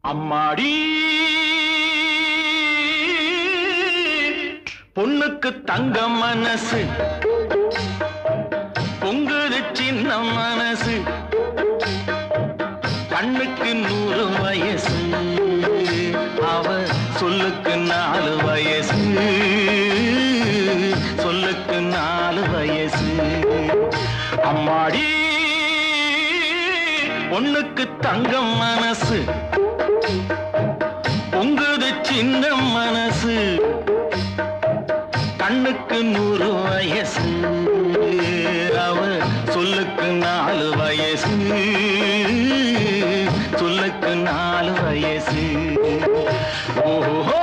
அம்மாடி பொண்ணுக்கு தங்க மனசு பொங்குது சின்ன மனசு கண்ணுக்கு 100 வயசு அவ சொல்லுக்கு 4 வயசு சொல்லுக்கு 4 வயசு அம்மாடி பொண்ணுக்கு தங்க மனசு பொங்குது சின்ன மனசு கண்ணுக்கு 100 வயசு அவ சொல்லுக்கு 4 வயசு சொல்லுக்கு 4 வயசு ஓஹோ